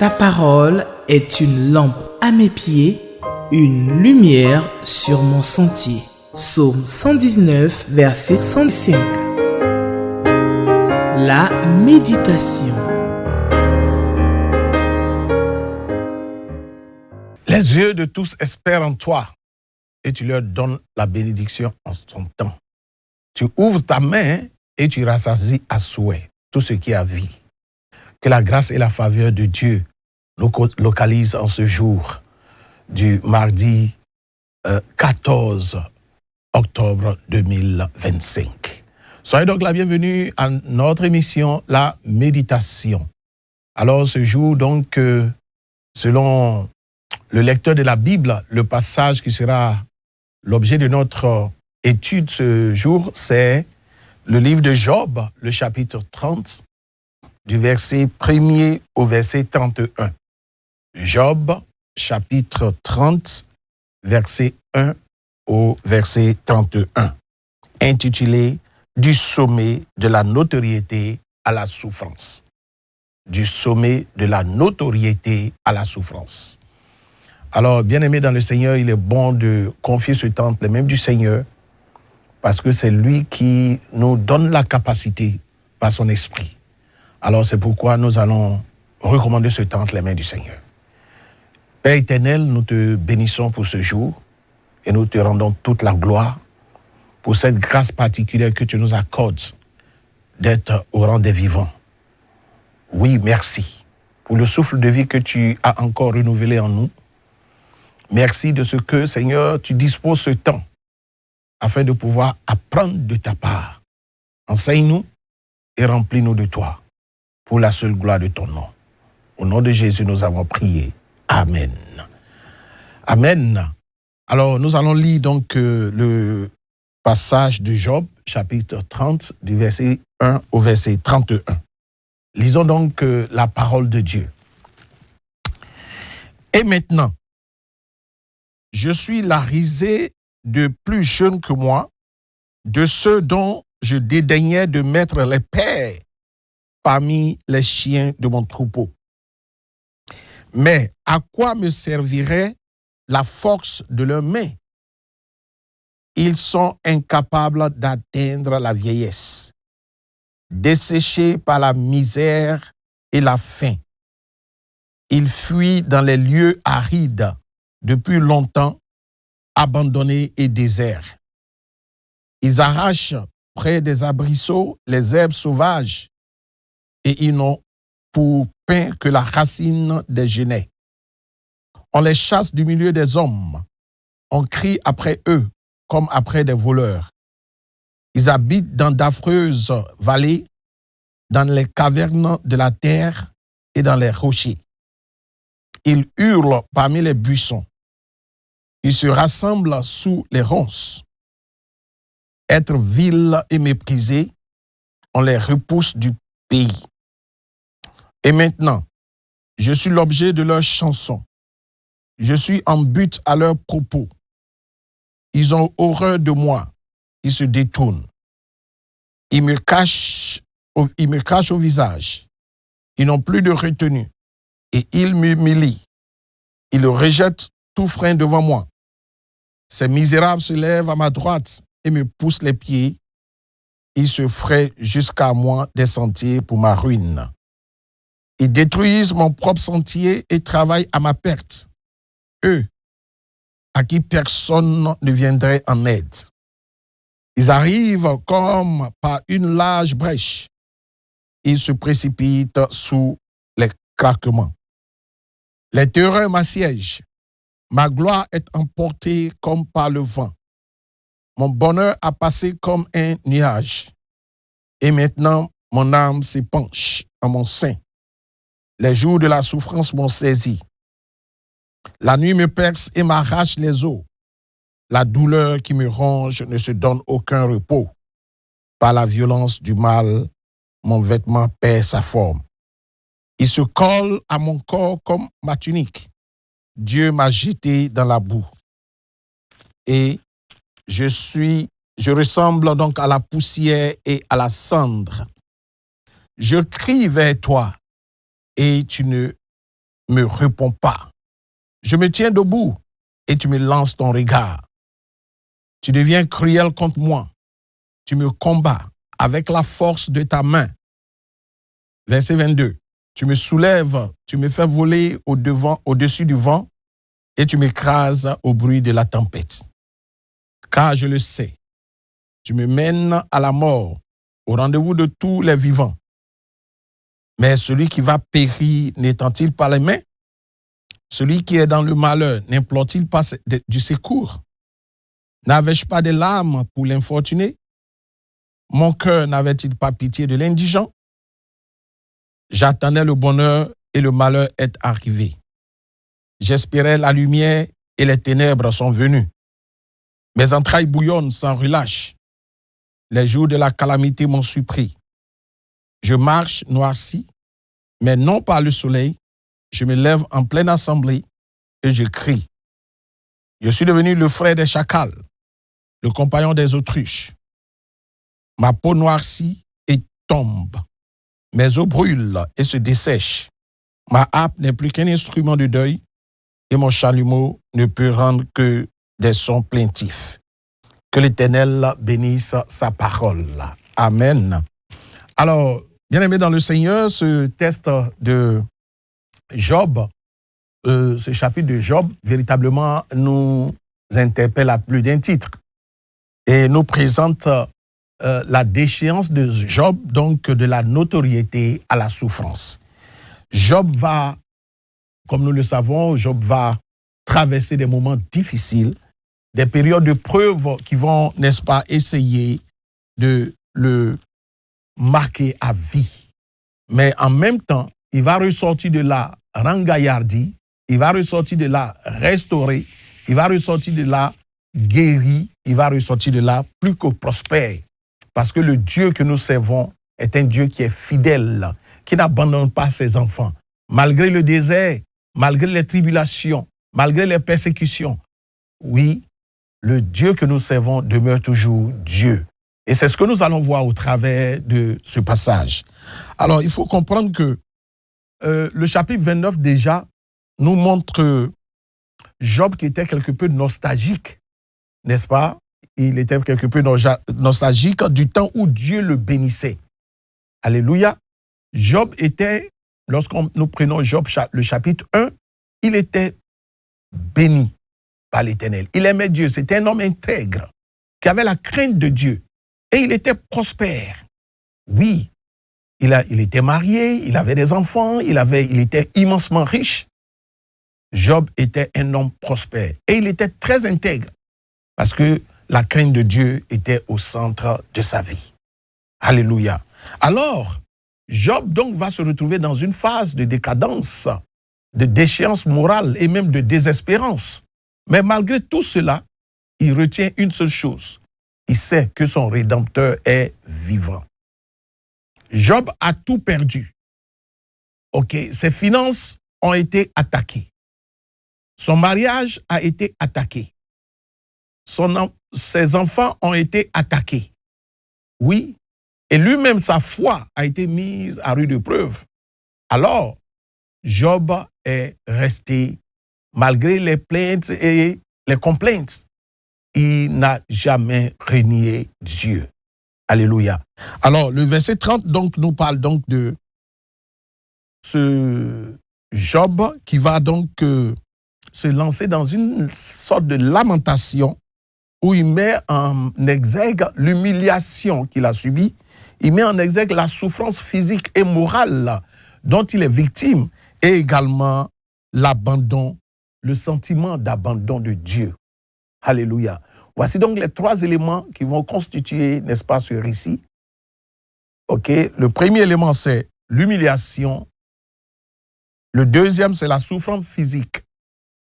Ta parole est une lampe à mes pieds, une lumière sur mon sentier. Psaume 119, verset 105. La méditation. Les yeux de tous espèrent en toi et tu leur donnes la bénédiction en son temps. Tu ouvres ta main et tu rassasies à souhait tout ce qui a vie. Que la grâce et la faveur de Dieu nous localisent en ce jour du mardi 14 octobre 2025. Soyez donc la bienvenue à notre émission La Méditation. Alors ce jour donc, selon le lecteur de la Bible, le passage qui sera l'objet de notre étude ce jour, c'est le livre de Job, le chapitre 30, du verset 1er au verset 31. Job, chapitre 30, verset 1 au verset 31, intitulé « Du sommet de la notoriété à la souffrance ». Du sommet de la notoriété à la souffrance. Alors, bien-aimés dans le Seigneur, il est bon de confier ce temps entre les mains du Seigneur parce que c'est lui qui nous donne la capacité par son esprit. Alors, c'est pourquoi nous allons recommander ce temps entre les mains du Seigneur. Père éternel, nous te bénissons pour ce jour et nous te rendons toute la gloire pour cette grâce particulière que tu nous accordes d'être au rang des vivants. Oui, merci pour le souffle de vie que tu as encore renouvelé en nous. Merci de ce que, Seigneur, tu disposes ce temps afin de pouvoir apprendre de ta part. Enseigne-nous et remplis-nous de toi pour la seule gloire de ton nom. Au nom de Jésus, nous avons prié. Amen. Amen. Alors, nous allons lire donc le passage de Job, chapitre 30, du verset 1 au verset 31. Lisons donc la parole de Dieu. Et maintenant, je suis la risée de plus jeunes que moi, de ceux dont je dédaignais de mettre les pères parmi les chiens de mon troupeau. Mais à quoi me servirait la force de leurs mains? Ils sont incapables d'atteindre la vieillesse, desséchés par la misère et la faim. Ils fuient dans les lieux arides depuis longtemps, abandonnés et déserts. Ils arrachent près des arbrisseaux les herbes sauvages et ils n'ont pour pain que la racine des genêts. On les chasse du milieu des hommes. On crie après eux comme après des voleurs. Ils habitent dans d'affreuses vallées, dans les cavernes de la terre et dans les rochers. Ils hurlent parmi les buissons. Ils se rassemblent sous les ronces. Être vils et méprisés, on les repousse du pays. Et maintenant, je suis l'objet de leurs chansons. Je suis en but à leurs propos. Ils ont horreur de moi. Ils se détournent. Ils me cachent au visage. Ils n'ont plus de retenue. Et ils m'humilient. Ils rejettent tout frein devant moi. Ces misérables se lèvent à ma droite et me poussent les pieds. Ils se fraient jusqu'à moi des sentiers pour ma ruine. Ils détruisent mon propre sentier et travaillent à ma perte. Eux, à qui personne ne viendrait en aide. Ils arrivent comme par une large brèche. Ils se précipitent sous les craquements. Les terreurs m'assiègent. Ma gloire est emportée comme par le vent. Mon bonheur a passé comme un nuage. Et maintenant, mon âme s'épanche en mon sein. Les jours de la souffrance m'ont saisi. La nuit me perce et m'arrache les os. La douleur qui me ronge ne se donne aucun repos. Par la violence du mal, mon vêtement perd sa forme. Il se colle à mon corps comme ma tunique. Dieu m'a jeté dans la boue. Et je ressemble donc à la poussière et à la cendre. Je crie vers toi et tu ne me réponds pas. Je me tiens debout et tu me lances ton regard. Tu deviens cruel contre moi. Tu me combats avec la force de ta main. Verset 22. Tu me soulèves, tu me fais voler au-dessus du vent et tu m'écrases au bruit de la tempête. Car je le sais, tu me mènes à la mort, au rendez-vous de tous les vivants. Mais celui qui va périr n'étend-il pas les mains? Celui qui est dans le malheur n'implore-t-il pas du secours? N'avais-je pas de larmes pour l'infortuné? Mon cœur n'avait-il pas pitié de l'indigent? J'attendais le bonheur et le malheur est arrivé. J'espérais la lumière et les ténèbres sont venues. Mes entrailles bouillonnent sans relâche. Les jours de la calamité m'ont surpris. Je marche noirci, mais non par le soleil. Je me lève en pleine assemblée et je crie. Je suis devenu le frère des chacals, le compagnon des autruches. Ma peau noircit et tombe. Mes os brûlent et se dessèchent. Ma harpe n'est plus qu'un instrument de deuil et mon chalumeau ne peut rendre que des sons plaintifs. Que l'Éternel bénisse sa parole. Amen. Alors, bien-aimés dans le Seigneur, ce texte de Job, ce chapitre de Job, véritablement nous interpelle à plus d'un titre et nous présente la déchéance de Job, donc de la notoriété à la souffrance. Job va, comme nous le savons, Job va traverser des moments difficiles, des périodes de preuves qui vont, n'est-ce pas, essayer de le marquer à vie. Mais en même temps, il va ressortir de là rangaillardi, il va ressortir de là restauré, il va ressortir de là guéri, il va ressortir de là plus que prospère. Parce que le Dieu que nous servons est un Dieu qui est fidèle, qui n'abandonne pas ses enfants. Malgré le désert, malgré les tribulations, malgré les persécutions, oui, le Dieu que nous servons demeure toujours Dieu. Et c'est ce que nous allons voir au travers de ce passage. Alors, il faut comprendre que le chapitre 29 déjà nous montre Job qui était quelque peu nostalgique, n'est-ce pas? Il était quelque peu nostalgique du temps où Dieu le bénissait. Alléluia. Job était, nous prenons Job, le chapitre 1, il était béni par l'Éternel. Il aimait Dieu. C'était un homme intègre qui avait la crainte de Dieu. Et il était prospère. Oui, il était marié, il avait des enfants, il était immensement riche. Job était un homme prospère. Et il était très intègre parce que la crainte de Dieu était au centre de sa vie. Alléluia. Alors, Job donc va se retrouver dans une phase de décadence, de déchéance morale et même de désespérance. Mais malgré tout cela, il retient une seule chose. Il sait que son Rédempteur est vivant. Job a tout perdu. Ok, ses finances ont été attaquées. Son mariage a été attaqué. Ses enfants ont été attaqués. Oui, et lui-même, sa foi a été mise à rude épreuve. Alors, Job est resté, malgré les plaintes et les complaintes, il n'a jamais renié Dieu. Alléluia. Alors, le verset 30 donc, nous parle donc de ce Job qui va donc se lancer dans une sorte de lamentation où il met en exergue l'humiliation qu'il a subie, il met en exergue la souffrance physique et morale dont il est victime et également l'abandon, le sentiment d'abandon de Dieu. Alléluia. Voici donc les trois éléments qui vont constituer, n'est-ce pas, ce récit. Ok, le premier élément, c'est l'humiliation. Le deuxième, c'est la souffrance physique,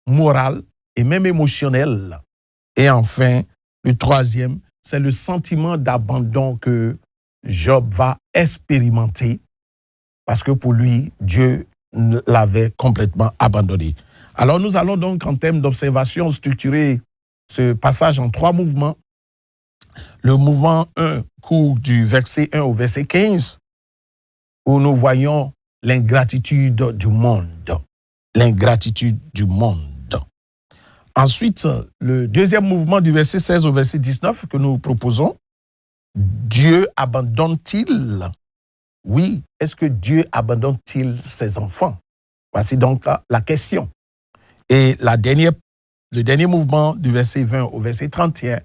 morale et même émotionnelle. Et enfin, le troisième, c'est le sentiment d'abandon que Job va expérimenter parce que pour lui, Dieu l'avait complètement abandonné. Alors nous allons donc en termes d'observation structurer ce passage en trois mouvements. Le mouvement 1 court du verset 1 au verset 15 où nous voyons l'ingratitude du monde. l'ingratitude du monde. Ensuite, le deuxième mouvement du verset 16 au verset 19 que nous proposons, Dieu abandonne-t-il? Oui, est-ce que Dieu abandonne-t-il ses enfants? Voici donc la question. Et le dernier mouvement du verset 20 au verset 31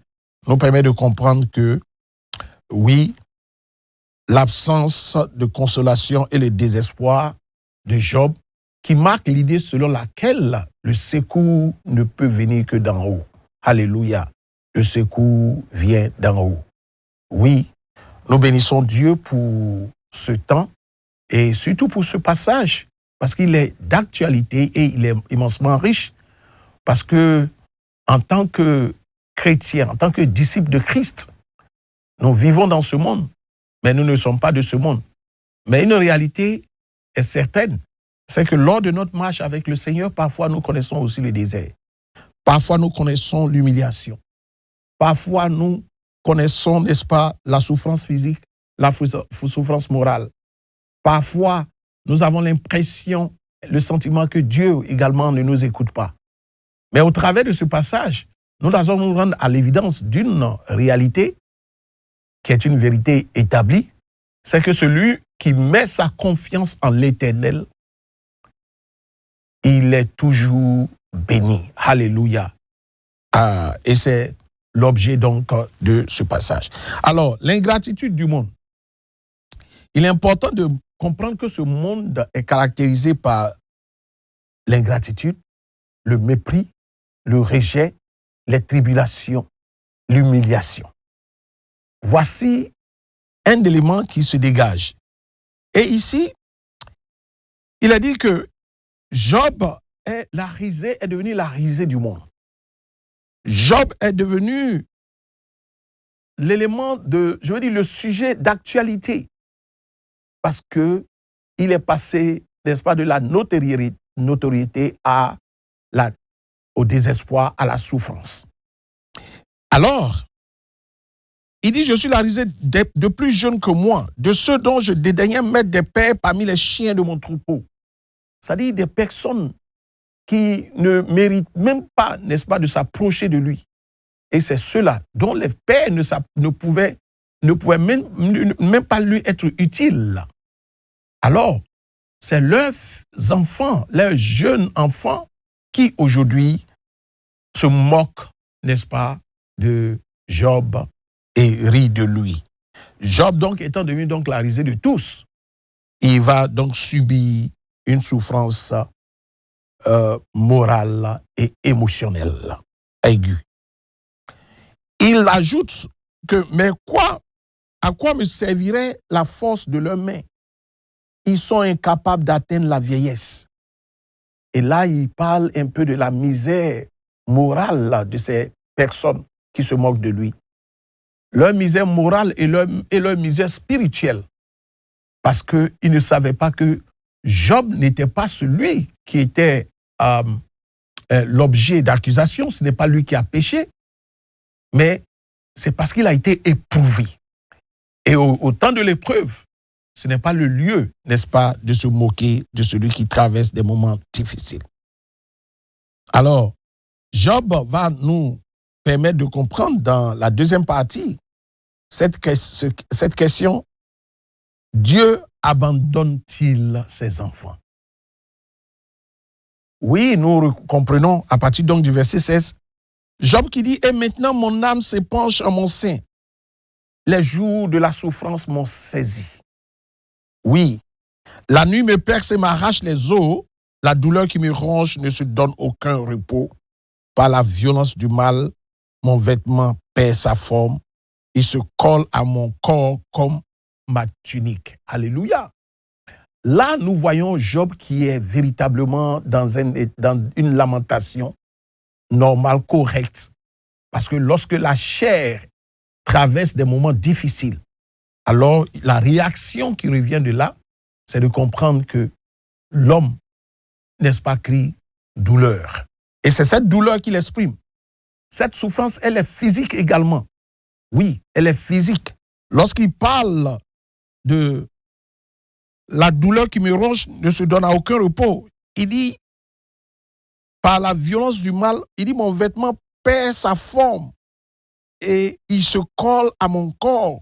nous permet de comprendre que, oui, l'absence de consolation et le désespoir de Job qui marque l'idée selon laquelle le secours ne peut venir que d'en haut. Alléluia. Le secours vient d'en haut. Oui, nous bénissons Dieu pour ce temps et surtout pour ce passage parce qu'il est d'actualité et il est immensement riche parce que en tant que chrétiens, en tant que disciples de Christ, nous vivons dans ce monde, mais nous ne sommes pas de ce monde. Mais une réalité est certaine, c'est que lors de notre marche avec le Seigneur, parfois nous connaissons aussi le désert. Parfois nous connaissons l'humiliation. Parfois nous connaissons, n'est-ce pas, la souffrance physique, la souffrance morale. Parfois nous avons l'impression, le sentiment que Dieu également ne nous écoute pas. Mais au travers de ce passage, nous allons nous rendre à l'évidence d'une réalité qui est une vérité établie, c'est que celui qui met sa confiance en l'Éternel, il est toujours béni. Alléluia. Et c'est l'objet donc de ce passage. Alors, l'ingratitude du monde. Il est important de comprendre que ce monde est caractérisé par l'ingratitude, le mépris, le rejet, les tribulations, l'humiliation. Voici un élément qui se dégage. Et ici, il a dit que Job est devenu la risée du monde. Job est devenu l'élément le sujet d'actualité. Parce que il est passé, n'est-ce pas, de la notoriété au désespoir, à la souffrance. Alors, il dit, je suis la risée de plus jeunes que moi, de ceux dont je dédaignais mettre des pères parmi les chiens de mon troupeau. C'est-à-dire des personnes qui ne méritent même pas, n'est-ce pas, de s'approcher de lui. Et c'est ceux-là dont les pères ne pouvaient même pas lui être utiles. Alors, c'est leurs enfants, leurs jeunes enfants qui aujourd'hui se moquent, n'est-ce pas, de Job et rient de lui. Job donc étant devenu donc la risée de tous, il va donc subir une souffrance morale et émotionnelle aiguë. Il ajoute que, mais à quoi me servirait la force de leurs mains? Ils sont incapables d'atteindre la vieillesse. Et là, il parle un peu de la misère morale de ces personnes qui se moquent de lui. Leur misère morale et leur misère spirituelle. Parce qu'ils ne savaient pas que Job n'était pas celui qui était l'objet d'accusation. Ce n'est pas lui qui a péché, mais c'est parce qu'il a été éprouvé. Et au temps de l'épreuve, ce n'est pas le lieu, n'est-ce pas, de se moquer de celui qui traverse des moments difficiles. Alors, Job va nous permettre de comprendre dans la deuxième partie cette question, Dieu abandonne-t-il ses enfants? Oui, nous comprenons à partir donc du verset 16, Job qui dit, et maintenant mon âme s'épanche en mon sein, les jours de la souffrance m'ont saisi. Oui, la nuit me perce et m'arrache les os, la douleur qui me ronge ne se donne aucun repos. Par la violence du mal, mon vêtement perd sa forme, il se colle à mon corps comme ma tunique. Alléluia. Là, nous voyons Job qui est véritablement dans une lamentation normale, correcte. Parce que lorsque la chair traverse des moments difficiles, alors la réaction qui revient de là, c'est de comprendre que l'homme, n'est-ce pas, crie douleur. Et c'est cette douleur qu'il exprime. Cette souffrance, elle est physique également. Oui, elle est physique. Lorsqu'il parle de la douleur qui me ronge ne se donne à aucun repos, il dit, par la violence du mal, il dit, mon vêtement perd sa forme et il se colle à mon corps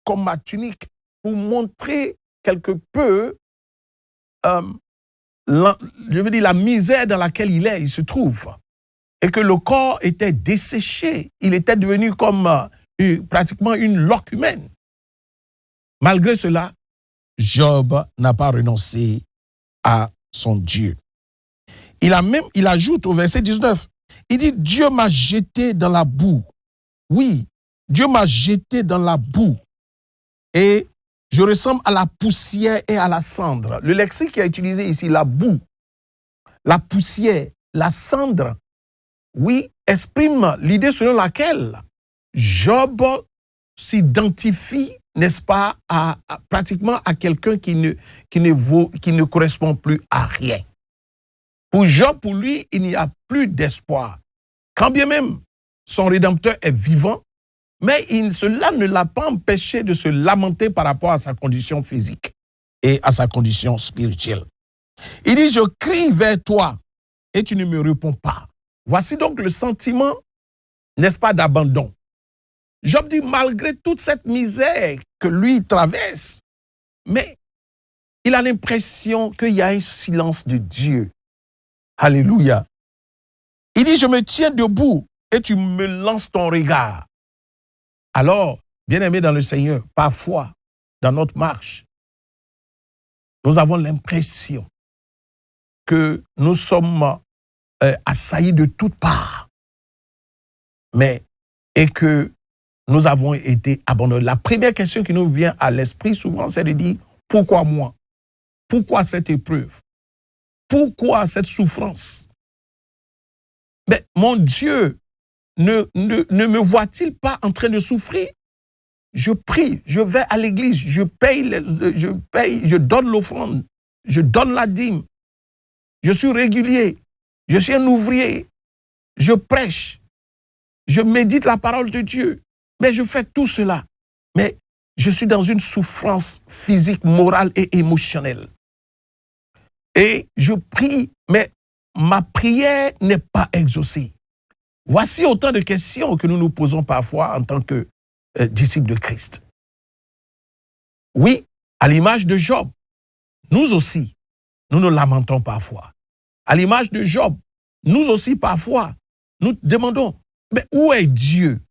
comme ma tunique pour montrer quelque peu, la misère dans laquelle il se trouve. Et que le corps était desséché. Il était devenu comme pratiquement une loque humaine. Malgré cela, Job n'a pas renoncé à son Dieu. Il ajoute au verset 19, il dit, Dieu m'a jeté dans la boue. Oui, Dieu m'a jeté dans la boue. Et je ressemble à la poussière et à la cendre. Le lexique qui a utilisé ici, la boue, la poussière, la cendre, oui, exprime l'idée selon laquelle Job s'identifie, n'est-ce pas, pratiquement à quelqu'un qui ne correspond plus à rien. Pour Job, pour lui, il n'y a plus d'espoir. Quand bien même son Rédempteur est vivant, mais cela ne l'a pas empêché de se lamenter par rapport à sa condition physique et à sa condition spirituelle. Il dit, je crie vers toi et tu ne me réponds pas. Voici donc le sentiment, n'est-ce pas, d'abandon. Job dit, malgré toute cette misère que lui traverse, mais il a l'impression qu'il y a un silence de Dieu. Alléluia. Il dit, je me tiens debout et tu me lances ton regard. Alors, bien-aimés dans le Seigneur, parfois, dans notre marche, nous avons l'impression que nous sommes assaillis de toutes parts, et que nous avons été abandonnés. La première question qui nous vient à l'esprit souvent, c'est de dire, pourquoi moi? Pourquoi cette épreuve? Pourquoi cette souffrance? Mais mon Dieu ne me voit-il pas en train de souffrir? Je prie, je vais à l'église, je donne l'offrande, je donne la dîme, je suis régulier, je suis un ouvrier, je prêche, je médite la parole de Dieu, mais je fais tout cela. Mais je suis dans une souffrance physique, morale et émotionnelle. Et je prie, mais ma prière n'est pas exaucée. Voici autant de questions que nous nous posons parfois en tant que disciples de Christ. Oui, à l'image de Job, nous aussi, nous nous lamentons parfois. À l'image de Job, nous aussi parfois, nous demandons, mais où est Dieu?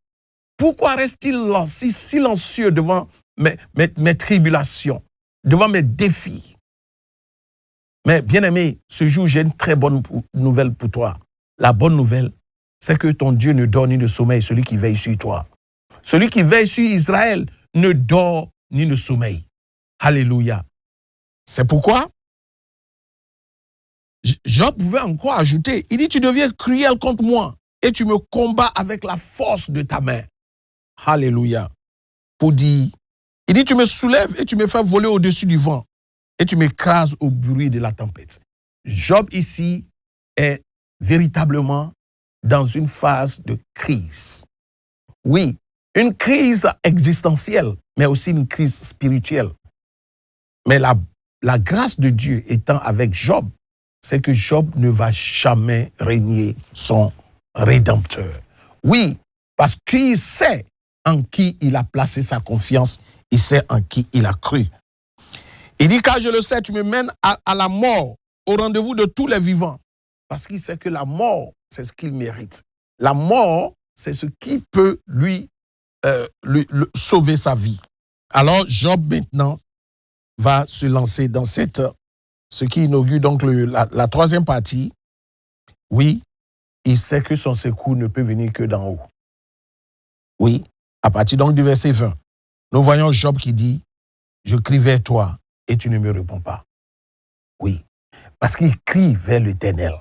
Pourquoi reste-t-il là, si silencieux devant mes tribulations, devant mes défis? Mais bien-aimé, ce jour, j'ai une très bonne nouvelle pour toi. La bonne nouvelle, c'est que ton Dieu ne dort ni ne sommeille, celui qui veille sur toi. Celui qui veille sur Israël ne dort ni ne sommeille. Alléluia. C'est pourquoi Job pouvait encore ajouter, il dit, tu deviens cruel contre moi et tu me combats avec la force de ta main. Alléluia. Pour dire, il dit, tu me soulèves et tu me fais voler au-dessus du vent et tu m'écrases au bruit de la tempête. Job ici est véritablement dans une phase de crise. Oui, une crise existentielle, mais aussi une crise spirituelle. Mais la grâce de Dieu étant avec Job, c'est que Job ne va jamais régner son Rédempteur. Oui, parce qu'il sait en qui il a placé sa confiance, il sait en qui il a cru. Il dit, car je le sais, tu me mènes à la mort, au rendez-vous de tous les vivants. Parce qu'il sait que la mort, c'est ce qu'il mérite. La mort, c'est ce qui peut lui sauver sa vie. Alors, Job, maintenant, va se lancer dans ce qui inaugure donc la troisième partie. Oui, il sait que son secours ne peut venir que d'en haut. Oui, à partir donc du verset 20, nous voyons Job qui dit, je crie vers toi et tu ne me réponds pas. Oui, parce qu'il crie vers l'Éternel.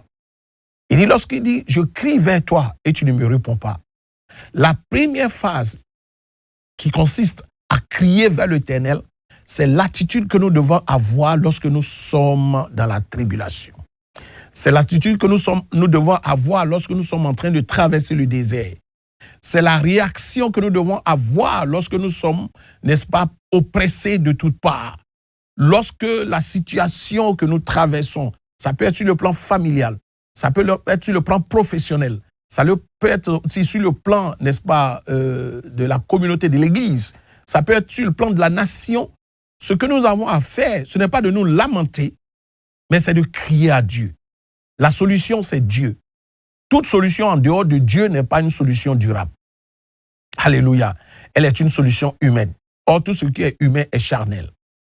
Il dit, lorsqu'il dit, je crie vers toi et tu ne me réponds pas, la première phase qui consiste à crier vers l'Éternel, c'est l'attitude que nous devons avoir lorsque nous sommes dans la tribulation. C'est l'attitude que nous devons avoir lorsque nous sommes en train de traverser le désert. C'est la réaction que nous devons avoir lorsque nous sommes, n'est-ce pas, oppressés de toutes parts. Lorsque la situation que nous traversons, ça peut être sur le plan familial, Ça peut être sur le plan professionnel. Ça peut être aussi sur le plan, n'est-ce pas, de la communauté, de l'Église. Ça peut être sur le plan de la nation. Ce que nous avons à faire, ce n'est pas de nous lamenter, mais c'est de crier à Dieu. La solution, c'est Dieu. Toute solution en dehors de Dieu n'est pas une solution durable. Alléluia. Elle est une solution humaine. Or, tout ce qui est humain est charnel.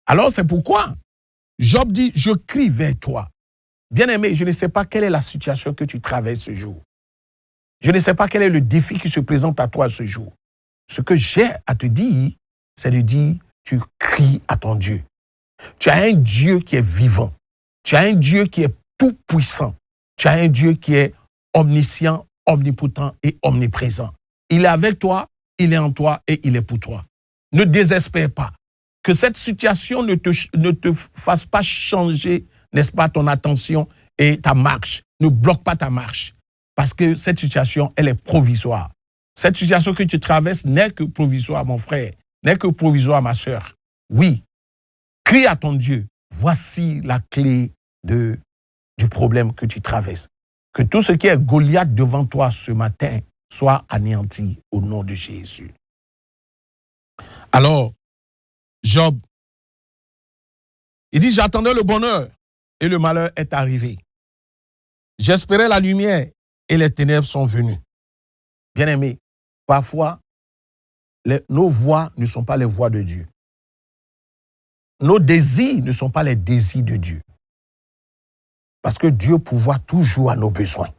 Alors, c'est pourquoi Job dit, je crie vers toi. Bien-aimé, je ne sais pas quelle est la situation que tu traverses ce jour. Je ne sais pas quel est le défi qui se présente à toi ce jour. Ce que j'ai à te dire, c'est de dire, tu cries à ton Dieu. Tu as un Dieu qui est vivant. Tu as un Dieu qui est tout puissant. Tu as un Dieu qui est omniscient, omnipotent et omniprésent. Il est avec toi, il est en toi et il est pour toi. Ne désespère pas. Que cette situation ne te fasse pas changer, n'est-ce pas, ton attention et ta marche. Ne bloque pas ta marche. Parce que cette situation, elle est provisoire. Cette situation que tu traverses n'est que provisoire, mon frère. N'est que provisoire, ma sœur. Oui, crie à ton Dieu. Voici la clé du problème que tu traverses. Que tout ce qui est Goliath devant toi ce matin soit anéanti au nom de Jésus. Alors, Job, il dit, j'attendais le bonheur et le malheur est arrivé. J'espérais la lumière et les ténèbres sont venues. Bien-aimés, parfois, nos voix ne sont pas les voix de Dieu. Nos désirs ne sont pas les désirs de Dieu. Parce que Dieu pourvoit toujours à nos besoins.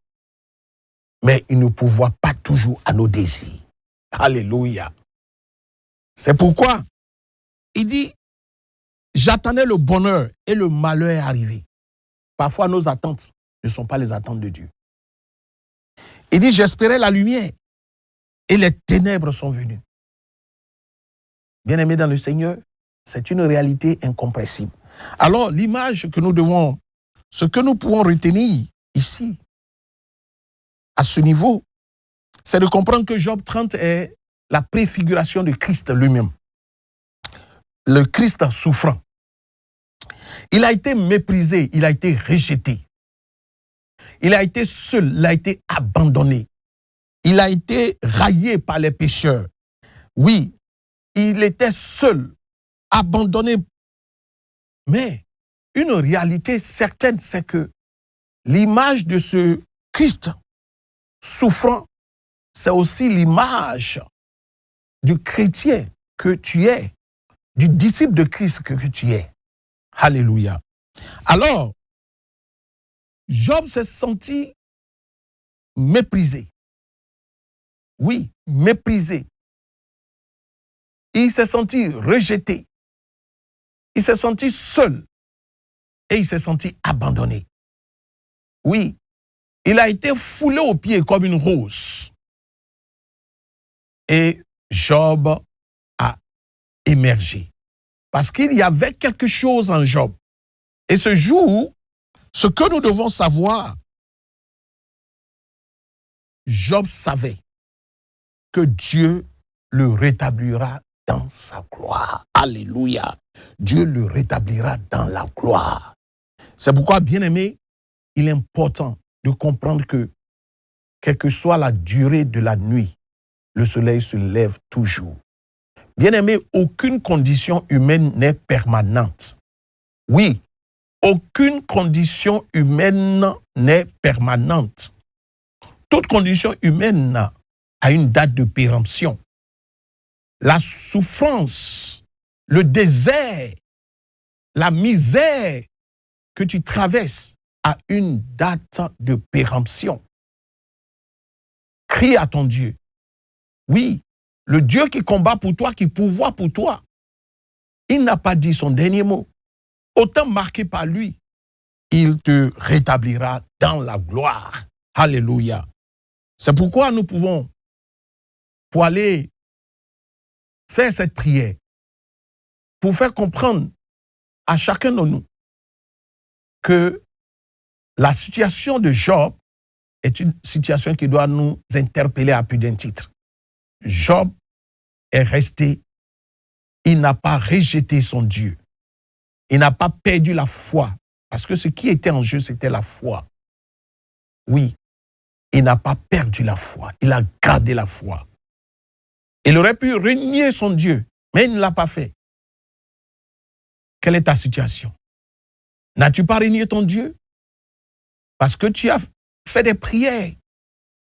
Mais il ne pourvoit pas toujours à nos désirs. Alléluia. C'est pourquoi il dit, j'attendais le bonheur et le malheur est arrivé. Parfois, nos attentes ne sont pas les attentes de Dieu. Il dit, j'espérais la lumière et les ténèbres sont venues. Bien-aimés dans le Seigneur, c'est une réalité incompressible. Alors, l'image que nous devons, ce que nous pouvons retenir ici, à ce niveau, c'est de comprendre que Job 30 est la préfiguration de Christ lui-même. Le Christ souffrant. Il a été méprisé, il a été rejeté. Il a été seul, il a été abandonné. Il a été raillé par les pécheurs. Oui, il était seul, abandonné. Mais une réalité certaine, c'est que l'image de ce Christ souffrant, c'est aussi l'image du chrétien que tu es, du disciple de Christ que tu es. Alléluia. Alors, Job s'est senti méprisé. Oui, méprisé. Il s'est senti rejeté. Il s'est senti seul. Et il s'est senti abandonné. Oui, il a été foulé aux pieds comme une rose. Et Job a émergé. Parce qu'il y avait quelque chose en Job. Et ce jour, ce que nous devons savoir, Job savait que Dieu le rétablira dans sa gloire. Alléluia. Dieu le rétablira dans la gloire. C'est pourquoi, bien-aimé, il est important de comprendre que, quelle que soit la durée de la nuit, le soleil se lève toujours. Bien-aimé, aucune condition humaine n'est permanente. Oui, aucune condition humaine n'est permanente. Toute condition humaine a une date de péremption. La souffrance, le désert, la misère que tu traverses a une date de péremption. Crie à ton Dieu. Oui, le Dieu qui combat pour toi, qui pourvoit pour toi, il n'a pas dit son dernier mot. Autant marqué par lui, il te rétablira dans la gloire. Alléluia. C'est pourquoi nous pouvons, pour aller faire cette prière, pour faire comprendre à chacun de nous que la situation de Job est une situation qui doit nous interpeller à plus d'un titre. Job est resté, il n'a pas rejeté son Dieu. Il n'a pas perdu la foi, parce que ce qui était en jeu, c'était la foi. Oui, il n'a pas perdu la foi. Il a gardé la foi. Il aurait pu renier son Dieu, mais il ne l'a pas fait. Quelle est ta situation? N'as-tu pas renié ton Dieu? Parce que tu as fait des prières.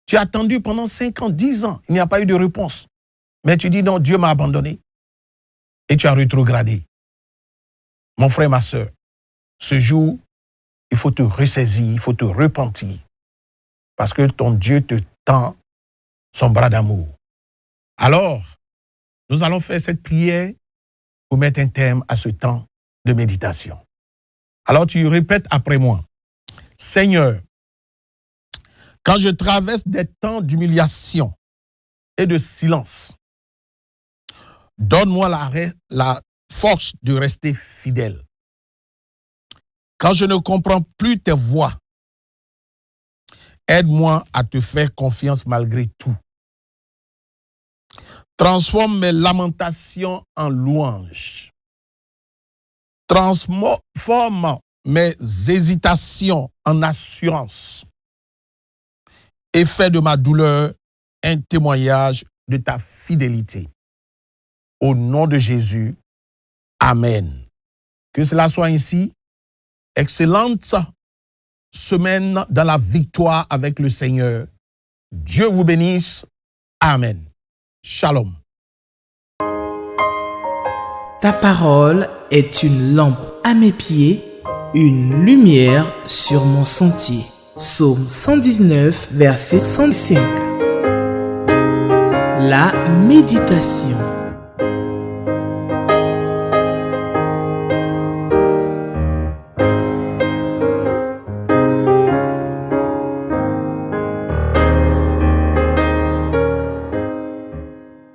Tu as attendu pendant 5 ans, 10 ans. Il n'y a pas eu de réponse. Mais tu dis non, Dieu m'a abandonné. Et tu as rétrogradé. Mon frère, ma soeur, ce jour, il faut te ressaisir, il faut te repentir. Parce que ton Dieu te tend son bras d'amour. Alors, nous allons faire cette prière pour mettre un terme à ce temps de méditation. Alors tu répètes après moi. Seigneur, quand je traverse des temps d'humiliation et de silence, donne-moi la force de rester fidèle. Quand je ne comprends plus tes voix, aide-moi à te faire confiance malgré tout. Transforme mes lamentations en louanges. Transforme mes hésitations en assurance. Et fais de ma douleur un témoignage de ta fidélité. Au nom de Jésus, Amen. Que cela soit ainsi. Excellente semaine dans la victoire avec le Seigneur. Dieu vous bénisse. Amen. Shalom. Ta parole est une lampe à mes pieds, une lumière sur mon sentier. Psaume 119, verset 105. La méditation.